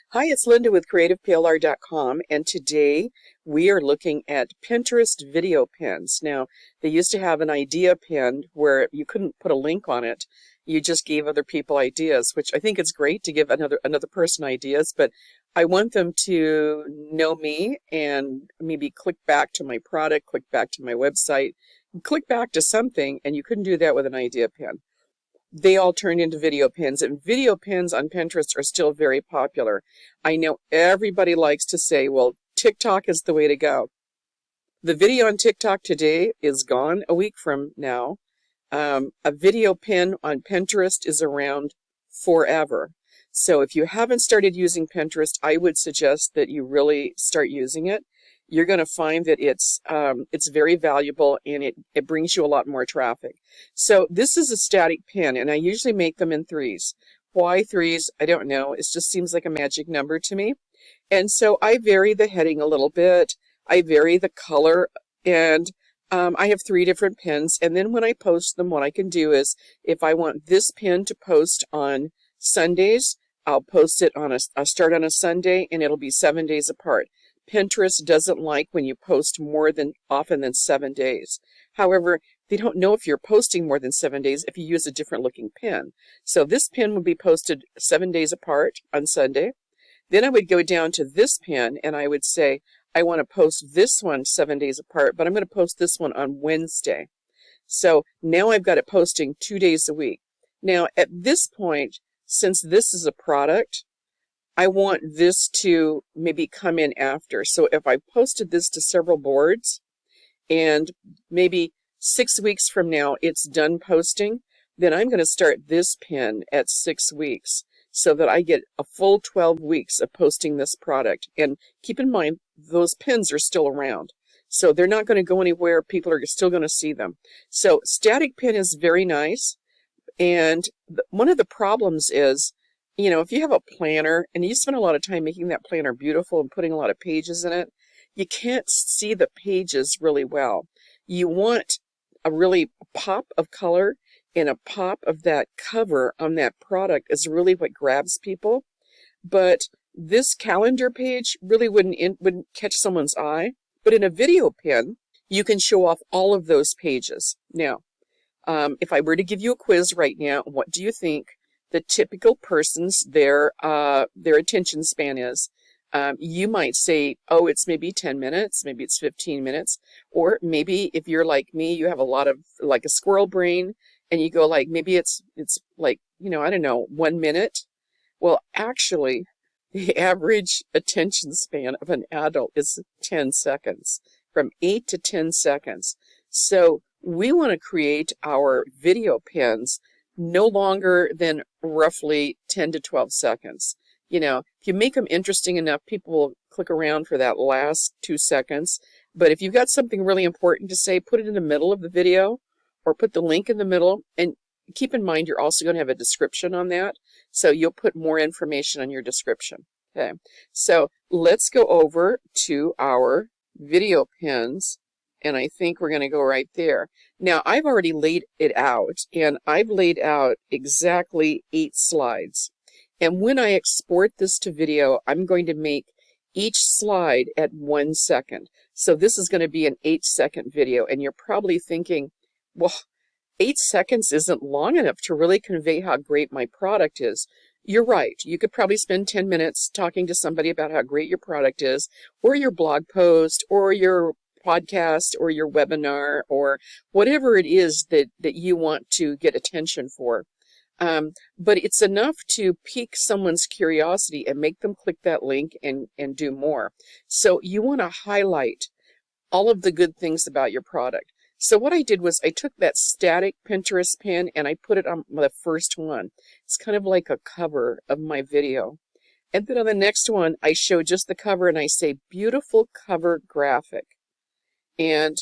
Hi, it's Linda with CreativePLR.com, and today we are looking at Pinterest video pins. Now, they used to have an idea pin where you couldn't put a link on it. You just gave other people ideas, which I think it's great to give another person ideas, but I want them to know me and maybe click back to my product, click back to my website, click back to something, and you couldn't do that with an idea pin. They all turned into video pins, and video pins on Pinterest are still very popular. I know everybody likes to say, well, TikTok is the way to go. The video on TikTok today is gone a week from now. A video pin on Pinterest is around forever. So if you haven't started using Pinterest, I would suggest that you really start using it. You're going to find that it's very valuable, and it brings you a lot more traffic. So this is a static pin, and I usually make them in threes. Why threes? I don't know. It just seems like a magic number to me. And so I vary the heading a little bit. I vary the color, and I have three different pins. And then when I post them, what I can do is, if I want this pin to post on Sundays, I'll post it I'll start on a Sunday, and it'll be 7 days apart. Pinterest doesn't like when you post more than often than 7 days. However, they don't know if you're posting more than 7 days if you use a different looking pin. So this pin would be posted 7 days apart on Sunday. Then I would go down to this pin and I would say, I want to post this one 7 days apart, but I'm going to post this one on Wednesday. So now I've got it posting 2 days a week. Now at this point, since this is a product, I want this to maybe come in after. So if I posted this to several boards and maybe 6 weeks from now it's done posting, then I'm going to start this pin at 6 weeks so that I get a full 12 weeks of posting this product. And keep in mind, those pins are still around. So they're not going to go anywhere. People are still going to see them. So static pin is very nice. And one of the problems is, if you have a planner and you spend a lot of time making that planner beautiful and putting a lot of pages in it, you can't see the pages really well. You want a really pop of color, and a pop of that cover on that product is really what grabs people. But this calendar page really wouldn't catch someone's eye. But in a video pin, you can show off all of those pages. Now, if I were to give you a quiz right now, what do you think the typical person's their attention span is? You might say, oh, it's maybe 10 minutes, maybe it's 15 minutes, or maybe if you're like me, you have a lot of like a squirrel brain, and you go like, maybe it's like, I don't know, 1 minute. Well, actually, the average attention span of an adult is 10 seconds, from 8 to 10 seconds. So we want to create our video pins no longer than roughly 10 to 12 seconds. If you make them interesting enough, people will click around for that last 2 seconds. But if you've got something really important to say, put it in the middle of the video or put the link in the middle. And keep in mind, you're also going to have a description on that. So you'll put more information on your description. Okay. So let's go over to our video pins. And I think we're going to go right there. Now, I've already laid it out, and I've laid out exactly 8 slides. And when I export this to video, I'm going to make each slide at 1 second. So this is going to be an 8-second video. And you're probably thinking, well, 8 seconds isn't long enough to really convey how great my product is. You're right. You could probably spend 10 minutes talking to somebody about how great your product is, or your blog post, or your podcast, or your webinar, or whatever it is that you want to get attention for. But it's enough to pique someone's curiosity and make them click that link and do more. So you want to highlight all of the good things about your product. So what I did was I took that static Pinterest pin and I put it on the first one. It's kind of like a cover of my video. And then on the next one, I show just the cover and I say, beautiful cover graphic. And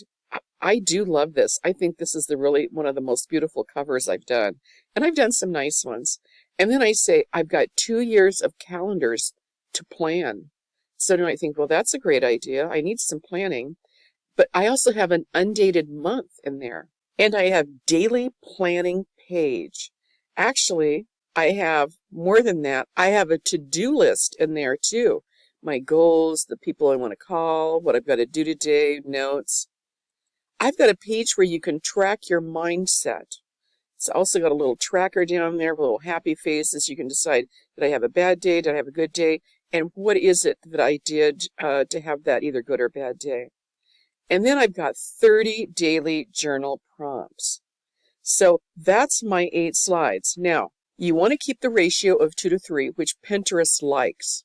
I do love this. I think this is really one of the most beautiful covers I've done. And I've done some nice ones. And then I say, I've got 2 years of calendars to plan. So then I think, well, that's a great idea. I need some planning. But I also have an undated month in there. And I have daily planning page. Actually, I have more than that. I have a to-do list in there too. My goals, the people I want to call, what I've got to do today, notes. I've got a page where you can track your mindset. It's also got a little tracker down there with little happy faces. You can decide, did I have a bad day? Did I have a good day? And what is it that I did to have that either good or bad day? And then I've got 30 daily journal prompts. So that's my 8 slides. Now, you want to keep the ratio of 2 to 3, which Pinterest likes.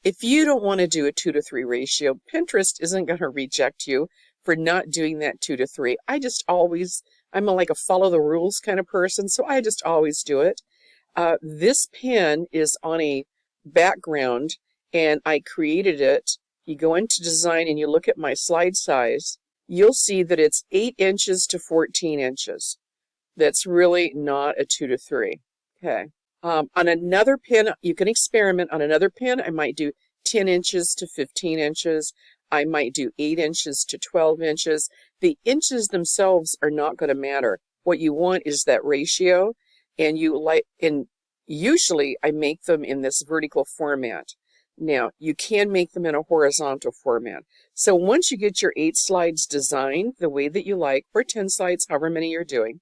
If you don't want to do a 2 to 3 ratio, Pinterest isn't going to reject you for not doing that 2 to 3. I'm like a follow the rules kind of person, so I just always do it. This pen is on a background, and I created it. You go into design and you look at my slide size, you'll see that it's 8 inches to 14 inches. That's really not a 2 to 3. Okay. On another pen, you can experiment. On another pen, I might do 10 inches to 15 inches. I might do 8 inches to 12 inches. The inches themselves are not going to matter. What you want is that ratio, and usually I make them in this vertical format. Now, you can make them in a horizontal format. So once you get your 8 slides designed the way that you like, or 10 slides, however many you're doing,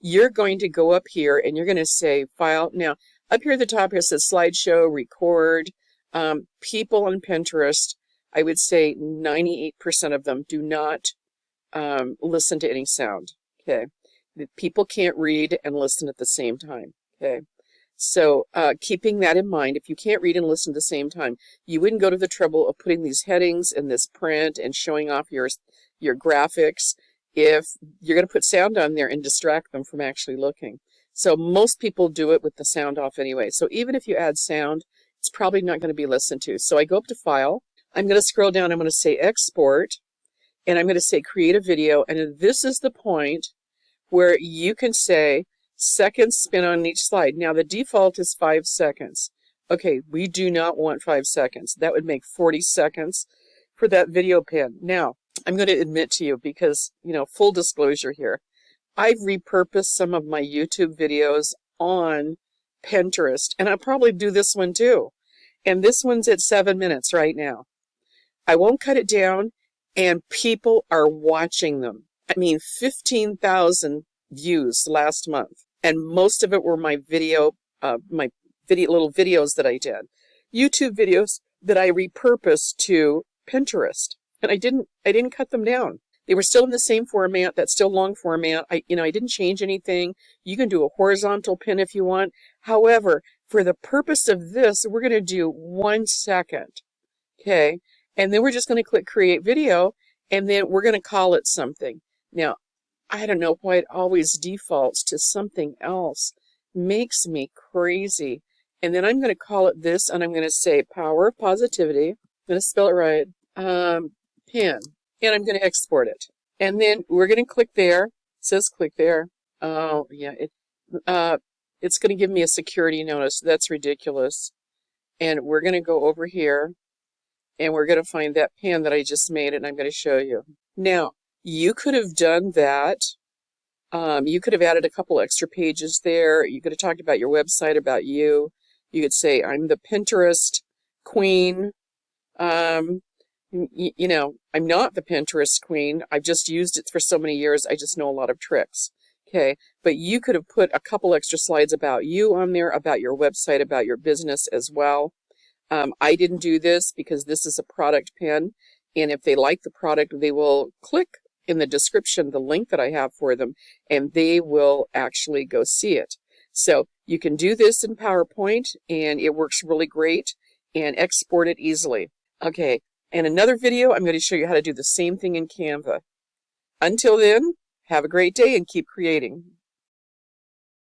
you're going to go up here and you're going to say File. Now, up here at the top here it says Slideshow, Record. People on Pinterest, I would say 98% of them do not listen to any sound. Okay, people can't read and listen at the same time. Okay, so keeping that in mind, if you can't read and listen at the same time, you wouldn't go to the trouble of putting these headings in this print and showing off your graphics if you're going to put sound on there and distract them from actually looking. So most people do it with the sound off anyway. So even if you add sound, it's probably not going to be listened to. So I go up to File. I'm going to scroll down. I'm going to say Export. And I'm going to say Create a Video. And this is the point where you can say seconds spent on each slide. Now the default is 5 seconds. Okay, we do not want 5 seconds. That would make 40 seconds for that video pin. Now, I'm going to admit to you, because, full disclosure here, I've repurposed some of my YouTube videos on Pinterest, and I'll probably do this one too. And this one's at 7 minutes right now. I won't cut it down, and people are watching them. I mean, 15,000 views last month, and most of it were my little videos that I did, YouTube videos that I repurposed to Pinterest. And I didn't cut them down. They were still in the same format, that still long format. I didn't change anything. You can do a horizontal pin if you want. However, for the purpose of this, we're going to do 1 second. Okay. And then we're just going to click Create Video, and then we're going to call it something. Now, I don't know why it always defaults to something else. Makes me crazy. And then I'm going to call it this, and I'm going to say Power of Positivity. I'm going to spell it right. Pin, and I'm going to export it. And then we're going to click there. It says click there. Oh, yeah, it's going to give me a security notice. That's ridiculous. And we're going to go over here, and we're going to find that pin that I just made, and I'm going to show you. Now, you could have done that. You could have added a couple extra pages there. You could have talked about your website, about you. You could say, I'm the Pinterest queen. I'm not the Pinterest queen. I've just used it for so many years. I just know a lot of tricks. Okay, but you could have put a couple extra slides about you on there, about your website, about your business as well. I didn't do this because this is a product pin, and if they like the product, they will click in the description the link that I have for them, and they will actually go see it. So you can do this in PowerPoint, and it works really great, and export it easily. Okay. In another video, I'm going to show you how to do the same thing in Canva. Until then, have a great day and keep creating.